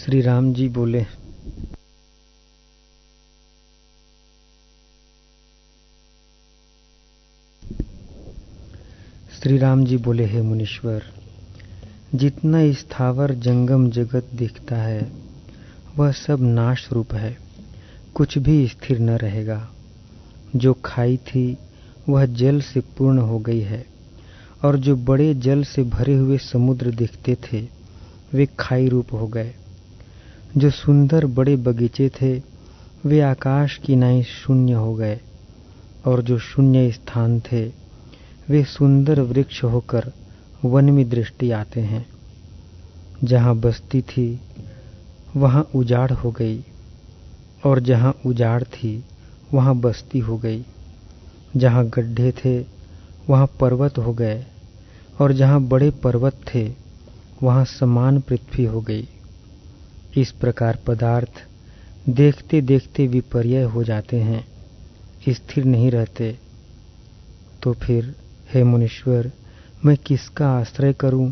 श्री राम जी बोले, श्री राम जी बोले, हे मुनीश्वर, जितना स्थावर जंगम जगत दिखता है वह सब नाश रूप है, कुछ भी स्थिर न रहेगा। जो खाई थी वह जल से पूर्ण हो गई है, और जो बड़े जल से भरे हुए समुद्र दिखते थे वे खाई रूप हो गए। जो सुंदर बड़े बगीचे थे वे आकाश की नाई शून्य हो गए, और जो शून्य स्थान थे वे सुंदर वृक्ष होकर वन में दृष्टि आते हैं। जहाँ बस्ती थी वहाँ उजाड़ हो गई, और जहाँ उजाड़ थी वहाँ बस्ती हो गई। जहाँ गड्ढे थे वहाँ पर्वत हो गए, और जहाँ बड़े पर्वत थे वहाँ समान पृथ्वी हो गई। इस प्रकार पदार्थ देखते देखते विपर्य हो जाते हैं, स्थिर नहीं रहते। तो फिर हे मुनीश्वर, मैं किसका आश्रय करूं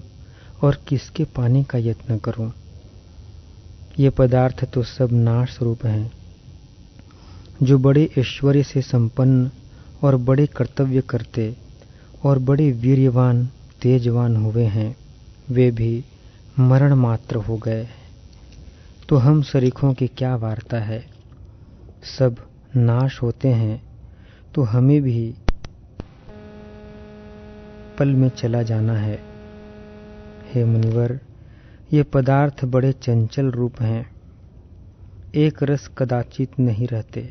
और किसके पाने का यत्न करूं? ये पदार्थ तो सब नाश रूप हैं। जो बड़े ऐश्वर्य से संपन्न और बड़े कर्तव्य करते और बड़े वीर्यवान तेजवान हुए हैं वे भी मरण मात्र हो गए। तो हम सरीखों की क्या वार्ता है? सब नाश होते हैं, तो हमें भी पल में चला जाना है। हे मुनिवर, ये पदार्थ बड़े चंचल रूप हैं। एक रस कदाचित नहीं रहते।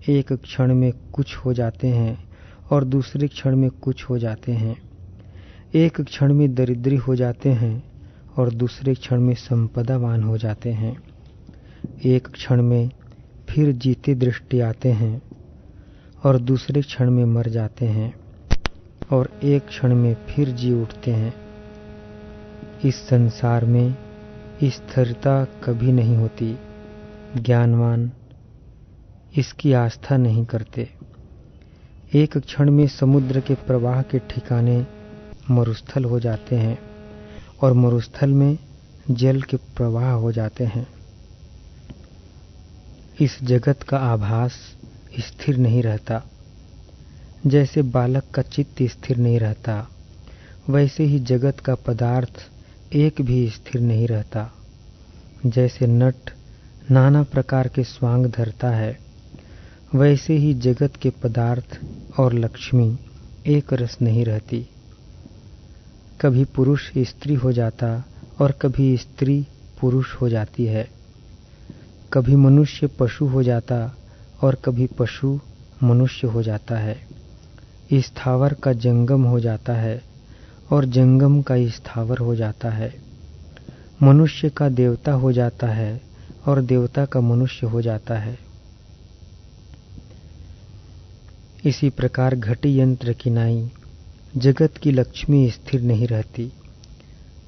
एक क्षण में कुछ हो जाते हैं और दूसरे क्षण में कुछ हो जाते हैं। एक क्षण में दरिद्री हो जाते हैं और दूसरे क्षण में संपदावान हो जाते हैं। एक क्षण में फिर जीते दृष्टि आते हैं और दूसरे क्षण में मर जाते हैं, और एक क्षण में फिर जी उठते हैं। इस संसार में स्थिरता कभी नहीं होती। ज्ञानवान इसकी आस्था नहीं करते। एक क्षण में समुद्र के प्रवाह के ठिकाने मरुस्थल हो जाते हैं, और मरुस्थल में जल के प्रवाह हो जाते हैं। इस जगत का आभास स्थिर नहीं रहता। जैसे बालक का चित्त स्थिर नहीं रहता, वैसे ही जगत का पदार्थ एक भी स्थिर नहीं रहता। जैसे नट नाना प्रकार के स्वांग धरता है, वैसे ही जगत के पदार्थ और लक्ष्मी एक रस नहीं रहती। कभी पुरुष स्त्री हो जाता और कभी स्त्री पुरुष हो जाती है। कभी मनुष्य पशु हो जाता और कभी पशु मनुष्य हो जाता है। स्थावर का जंगम हो जाता है और जंगम का स्थावर हो जाता है। मनुष्य का देवता हो जाता है और देवता का मनुष्य हो जाता है। इसी प्रकार घटी यंत्र की नाई जगत की लक्ष्मी स्थिर नहीं रहती।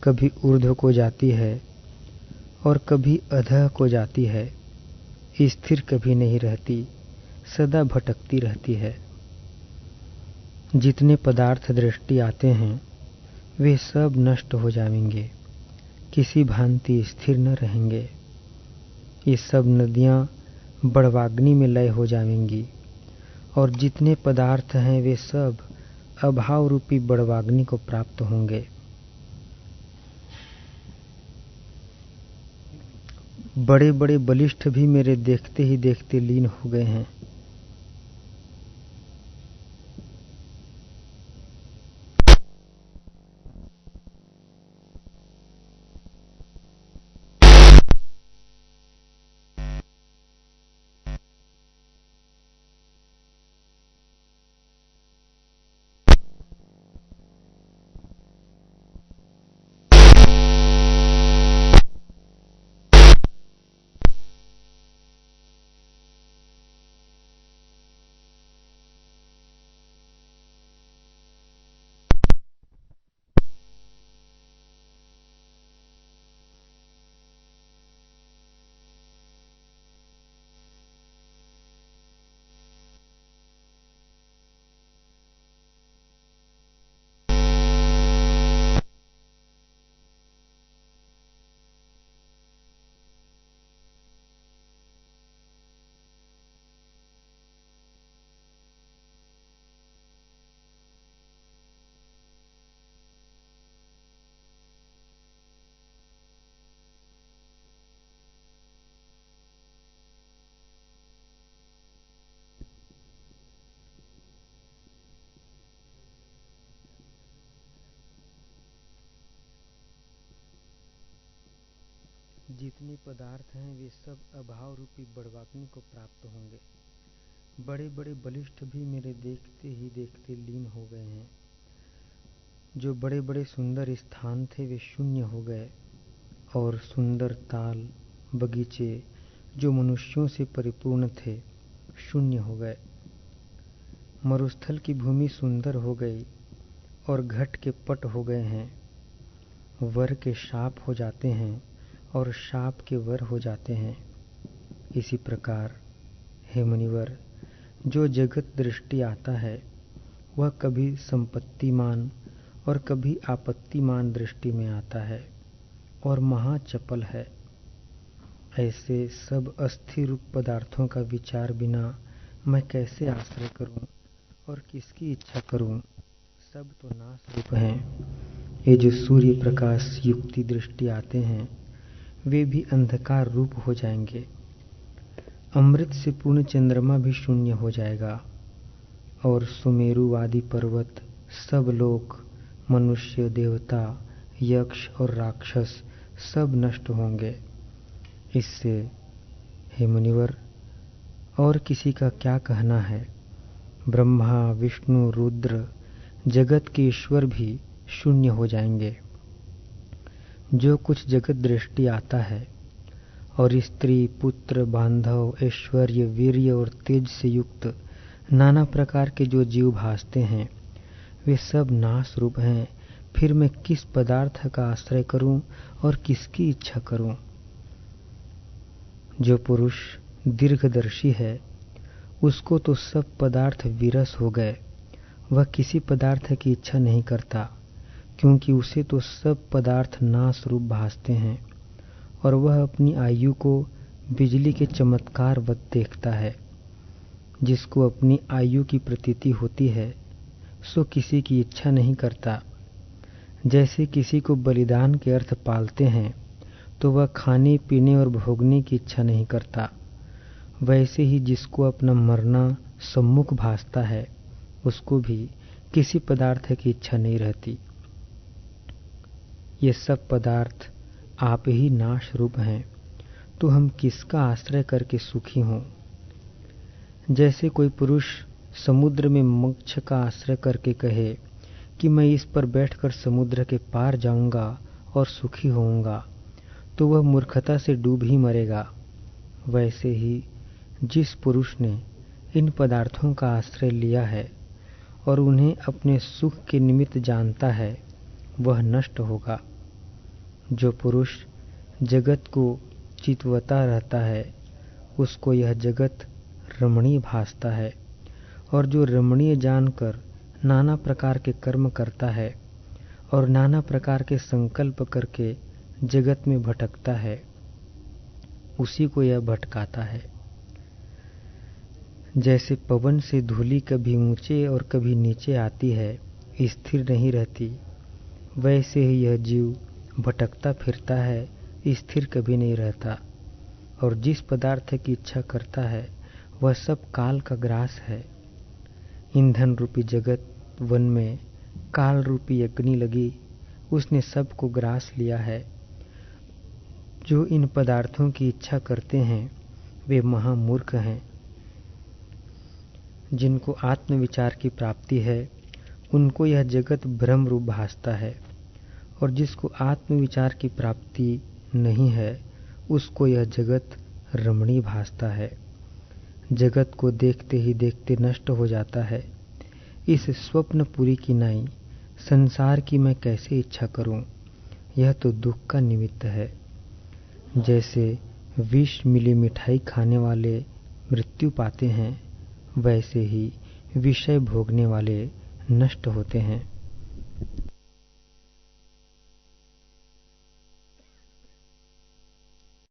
कभी ऊर्ध्व को जाती है और कभी अधः को जाती है। स्थिर कभी नहीं रहती, सदा भटकती रहती है। जितने पदार्थ दृष्टि आते हैं वे सब नष्ट हो जाएंगे, किसी भांति स्थिर न रहेंगे। ये सब नदियां बड़वाग्नि में लय हो जाएंगी, और जितने पदार्थ हैं वे सब अभाव रूपी बड़वाग्नि को प्राप्त होंगे। बड़े बड़े बलिष्ठ भी मेरे देखते ही देखते लीन हो गए हैं। जितने पदार्थ हैं वे सब अभाव रूपी बड़वाग्नि को प्राप्त होंगे। बड़े बड़े बलिष्ठ भी मेरे देखते ही देखते लीन हो गए हैं। जो बड़े बड़े सुंदर स्थान थे वे शून्य हो गए, और सुंदर ताल बगीचे जो मनुष्यों से परिपूर्ण थे शून्य हो गए। मरुस्थल की भूमि सुंदर हो गई और घट के पट हो गए हैं। वर के शाप हो जाते हैं और शाप के वर हो जाते हैं। इसी प्रकार हे मुनिवर, जो जगत दृष्टि आता है वह कभी संपत्तिमान और कभी आपत्तिमान दृष्टि में आता है और महाचपल है। ऐसे सब अस्थिर रूप पदार्थों का विचार बिना मैं कैसे आश्रय करूं और किसकी इच्छा करूं? सब तो नाश रूप हैं। ये जो सूर्य प्रकाश युक्ति दृष्टि आते हैं वे भी अंधकार रूप हो जाएंगे। अमृत से पूर्ण चंद्रमा भी शून्य हो जाएगा, और सुमेरुवादी पर्वत, सब लोग, मनुष्य, देवता, यक्ष और राक्षस सब नष्ट होंगे। इससे हे मुनिवर और किसी का क्या कहना है? ब्रह्मा, विष्णु, रुद्र, जगत के ईश्वर भी शून्य हो जाएंगे। जो कुछ जगत दृष्टि आता है और स्त्री, पुत्र, बांधव, ऐश्वर्य, वीर्य और तेज से युक्त नाना प्रकार के जो जीव भासते हैं वे सब नाश रूप हैं। फिर मैं किस पदार्थ का आश्रय करूं और किसकी इच्छा करूं? जो पुरुष दीर्घदर्शी है उसको तो सब पदार्थ विरस हो गए। वह किसी पदार्थ की इच्छा नहीं करता, क्योंकि उसे तो सब पदार्थ नाश रूप भासते हैं, और वह अपनी आयु को बिजली के चमत्कार वत देखता है। जिसको अपनी आयु की प्रतीति होती है सो किसी की इच्छा नहीं करता। जैसे किसी को बलिदान के अर्थ पालते हैं तो वह खाने पीने और भोगने की इच्छा नहीं करता, वैसे ही जिसको अपना मरना सम्मुख भासता है उसको भी किसी पदार्थ की इच्छा नहीं रहती। ये सब पदार्थ आप ही नाश रूप हैं, तो हम किसका आश्रय करके सुखी हों? जैसे कोई पुरुष समुद्र में मोक्ष का आश्रय करके कहे कि मैं इस पर बैठकर समुद्र के पार जाऊंगा और सुखी होऊंगा, तो वह मूर्खता से डूब ही मरेगा। वैसे ही जिस पुरुष ने इन पदार्थों का आश्रय लिया है और उन्हें अपने सुख के निमित्त जानता है वह नष्ट होगा। जो पुरुष जगत को चितवता रहता है उसको यह जगत रमणीय भासता है, और जो रमणीय जानकर नाना प्रकार के कर्म करता है और नाना प्रकार के संकल्प करके जगत में भटकता है उसी को यह भटकाता है। जैसे पवन से धूलि कभी ऊंचे और कभी नीचे आती है, स्थिर नहीं रहती, वैसे ही यह जीव भटकता फिरता है, स्थिर कभी नहीं रहता। और जिस पदार्थ की इच्छा करता है वह सब काल का ग्रास है। ईंधन रूपी जगत वन में काल रूपी अग्नि लगी, उसने सबको ग्रास लिया है। जो इन पदार्थों की इच्छा करते हैं वे महामूर्ख हैं। जिनको आत्मविचार की प्राप्ति है उनको यह जगत भ्रम रूप भासता है, और जिसको आत्मविचार की प्राप्ति नहीं है उसको यह जगत रमणीय भासता है। जगत को देखते ही देखते नष्ट हो जाता है। इस स्वप्नपुरी की नाई संसार की मैं कैसे इच्छा करूं? यह तो दुख का निमित्त है। जैसे विष मिली मिठाई खाने वाले मृत्यु पाते हैं, वैसे ही विषय भोगने वाले नष्ट होते हैं।